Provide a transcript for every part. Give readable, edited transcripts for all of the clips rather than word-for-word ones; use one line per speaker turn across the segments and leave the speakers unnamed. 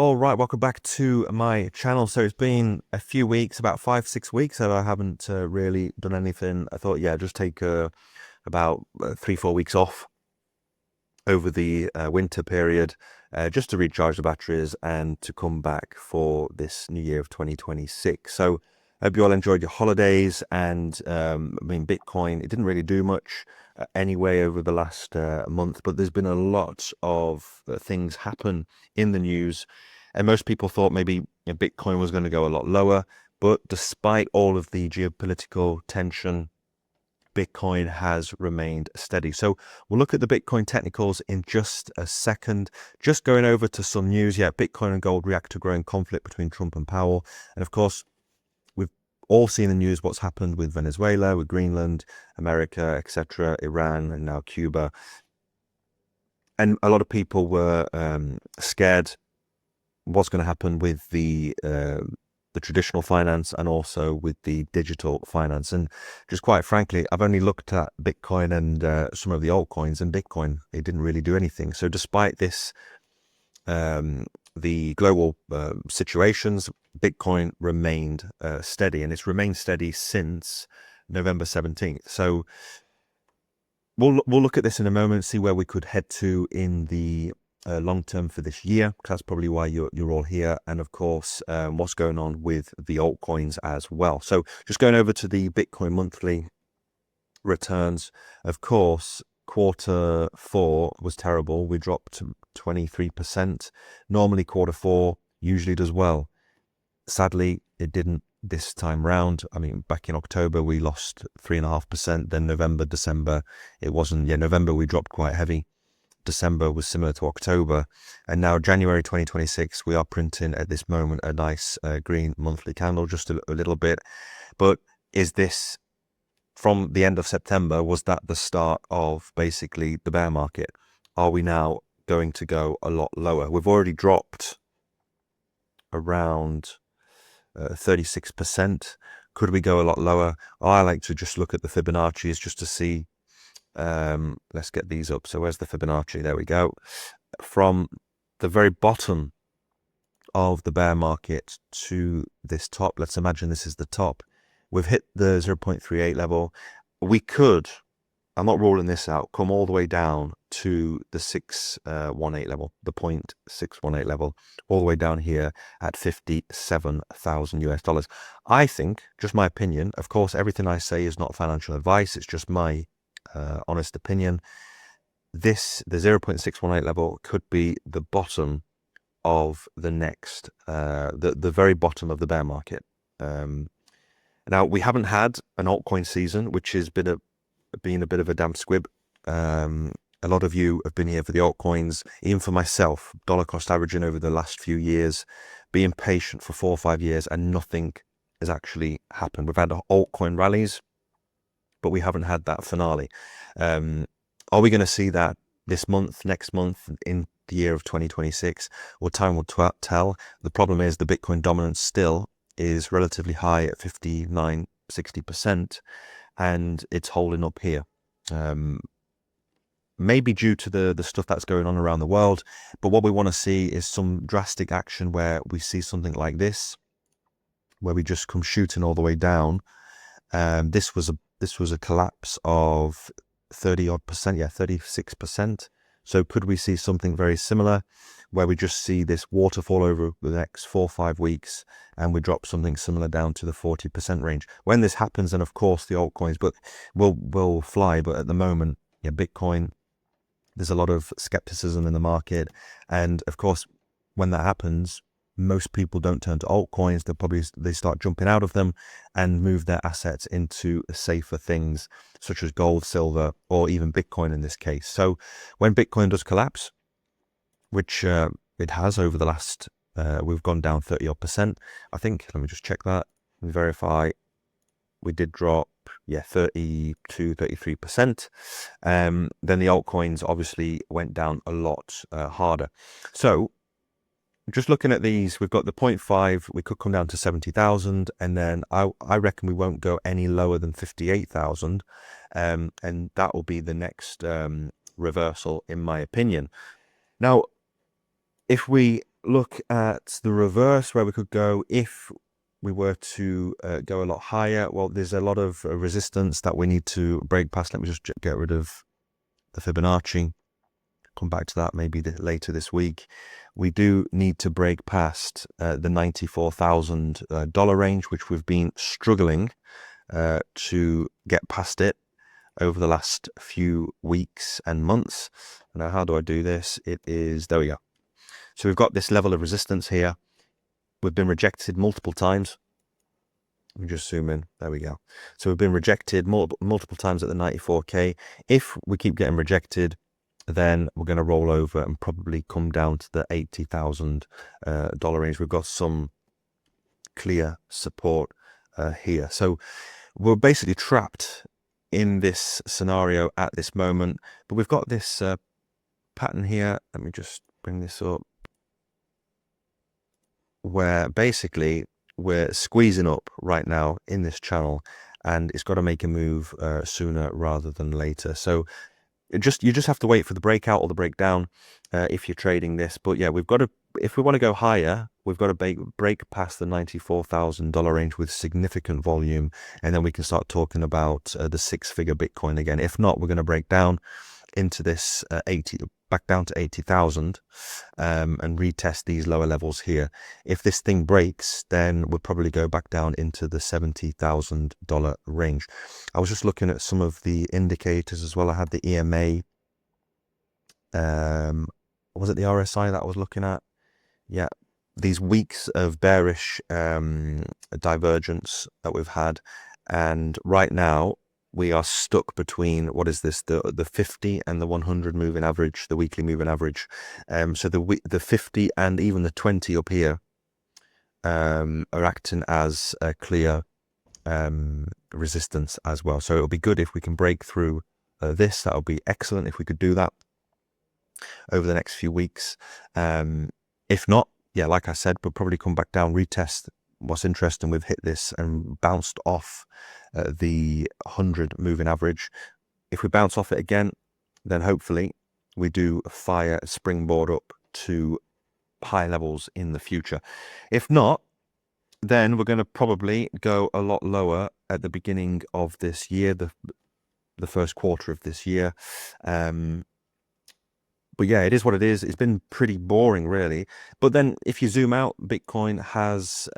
All right, welcome back to my channel. So it's been a few weeks, about 5-6 weeks that I haven't really done anything. I thought, yeah, just take about 3-4 weeks off over the winter period, just to recharge the batteries and to come back for this new year of 2026. So I hope you all enjoyed your holidays. And I mean, Bitcoin, it didn't really do much anyway over the last month, but there's been a lot of things happen in the news. And most people thought maybe Bitcoin was going to go a lot lower. But despite all of the geopolitical tension, Bitcoin has remained steady. So we'll look at the Bitcoin technicals in just a second. Just going over to some news. Yeah, Bitcoin and gold react to growing conflict between Trump and Powell. And of course, we've all seen in the news what's happened with Venezuela, with Greenland, America, etc., Iran, and now Cuba. And a lot of people were scared what's going to happen with the traditional finance and also with the digital finance. And just quite frankly, I've only looked at Bitcoin and some of the altcoins, and Bitcoin, it didn't really do anything. So despite this, the global situations, Bitcoin remained steady, and it's remained steady since November 17th. So we'll look at this in a moment, see where we could head to in the long term for this year, because that's probably why you're all here. And of course, what's going on with the altcoins as well. So just going over to the Bitcoin monthly returns. Of course, Q4 was terrible. We dropped 23%. Normally Q4 usually does well. Sadly, it didn't this time round. I mean, back in October we lost 3.5%. Then November, December, it wasn't. Yeah, November we dropped quite heavy. December was similar to October, and now January 2026, we are printing at this moment a nice green monthly candle, just a little bit. But is this from the end of September? Was that the start of basically the bear market? Are we now going to go a lot lower? We've already dropped around 36%. Could we go a lot lower? I like to just look at the Fibonacci's just to see. Let's get these up. So where's the Fibonacci? There we go. From the very bottom of the bear market to this top, let's imagine this is the top. We've hit the 0.38 level. We could, I'm not ruling this out, come all the way down to the 618 level, the 0.618 level, all the way down here at 57,000 US dollars. I think, just my opinion, of course, everything I say is not financial advice. It's just my honest opinion. The 0.618 level could be the bottom of the next, the very bottom of the bear market. Now we haven't had an altcoin season, which has been a bit of a damp squib. A lot of you have been here for the altcoins, even for myself, dollar cost averaging over the last few years, being patient for 4 or 5 years, and nothing has actually happened. We've had altcoin rallies, but we haven't had that finale. Are we going to see that this month, next month, in the year of 2026? Well, time will tell. The problem is the Bitcoin dominance still is relatively high at 59, 60%, and it's holding up here. Maybe due to the stuff that's going on around the world, but what we want to see is some drastic action where we see something like this, where we just come shooting all the way down. This was a collapse of 30-odd%, yeah, 36%. So could we see something very similar where we just see this waterfall over the next 4 or 5 weeks and we drop something similar down to the 40% range? When this happens, then of course the altcoins will fly. But at the moment, yeah, Bitcoin, there's a lot of skepticism in the market. And of course, when that happens, most people don't turn to altcoins. They start jumping out of them and move their assets into safer things such as gold, silver, or even Bitcoin in this case. So when Bitcoin does collapse, which it has over the last, we've gone down 30-odd%. I think, let me just check that and verify. We did drop, yeah, 32, 33%. Then the altcoins obviously went down a lot harder. So just looking at these, we've got the 0.5, we could come down to 70,000, and then I reckon we won't go any lower than 58,000, and that will be the next reversal, in my opinion. Now, if we look at the reverse where we could go if we were to go a lot higher. Well, there's a lot of resistance that we need to break past. Let me just get rid of the Fibonacci. Come back to that maybe later this week. We do need to break past the $94,000 range, which we've been struggling to get past it over the last few weeks and months. Now, how do I do this? It is, there we go. So we've got this level of resistance here. We've been rejected multiple times. Let me just zoom in. There we go. So we've been rejected multiple times at the 94K. If we keep getting rejected, then we're going to roll over and probably come down to the $80,000 range. We've got some clear support here. So we're basically trapped in this scenario at this moment, but we've got this pattern here. Let me just bring this up, where basically we're squeezing up right now in this channel, and it's got to make a move sooner rather than later. So you just have to wait for the breakout or the breakdown if you're trading this. But yeah, we've got to, if we want to go higher, we've got to break past the $94,000 range with significant volume, and then we can start talking about the six-figure Bitcoin again. If not, we're going to break down into this back down to 80,000 and retest these lower levels here. If this thing breaks, then we'll probably go back down into the $70,000 range. I was just looking at some of the indicators as well. I had the EMA. Was it the RSI that I was looking at? Yeah, these weeks of bearish divergence that we've had, and right now we are stuck between, what is this, the 50 and the 100 moving average, the weekly moving average. So the 50 and even the 20 up here are acting as a clear resistance as well. So it'll be good if we can break through this. That'll be excellent if we could do that over the next few weeks. If not, yeah, like I said, we'll probably come back down, retest. What's interesting, we've hit this and bounced off the 100 moving average. If we bounce off it again, then hopefully we do fire a springboard up to high levels in the future. If not, then we're going to probably go a lot lower at the beginning of this year, the first quarter of this year. But yeah, it is what it is. It's been pretty boring, really. But then if you zoom out, Bitcoin has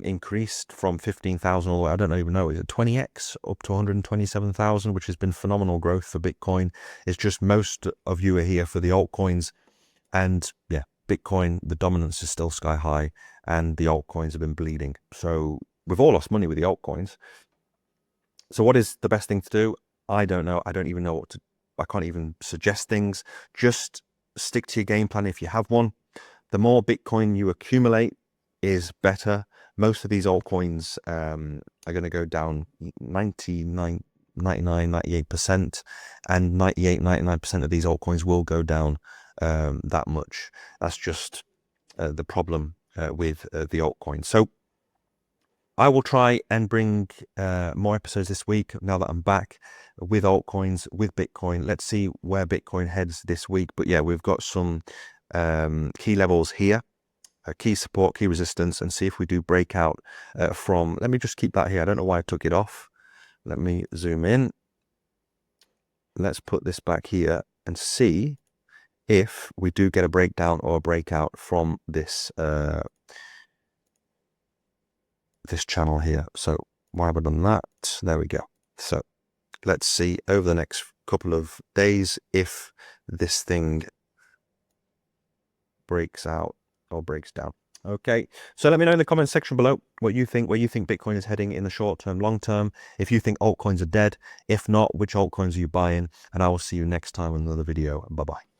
increased from 15,000 all the way, I don't even know, is it 20x up to 127,000, which has been phenomenal growth for Bitcoin. It's just most of you are here for the altcoins. And yeah, Bitcoin, the dominance is still sky high, and the altcoins have been bleeding. So we've all lost money with the altcoins. So what is the best thing to do? I don't know. I don't even know what to do. I can't even suggest things. Just stick to your game plan if you have one. The more Bitcoin you accumulate is better. Most of these altcoins are going to go down 99, 98%, and 99% of these altcoins will go down that much. That's just the problem with the altcoins. So I will try and bring more episodes this week now that I'm back with altcoins, with Bitcoin. Let's see where Bitcoin heads this week. But yeah, we've got some key levels here, key support, key resistance, and see if we do break out from, let me just keep that here. I don't know why I took it off. Let me zoom in. Let's put this back here and see if we do get a breakdown or a breakout from this this channel here. So why have I done that? There we go. So let's see over the next couple of days if this thing breaks out or breaks down. Okay, so let me know in the comments section below what you think, where you think Bitcoin is heading in the short term, long term, if you think altcoins are dead. If not, which altcoins are you buying? And I will see you next time in another video. Bye bye.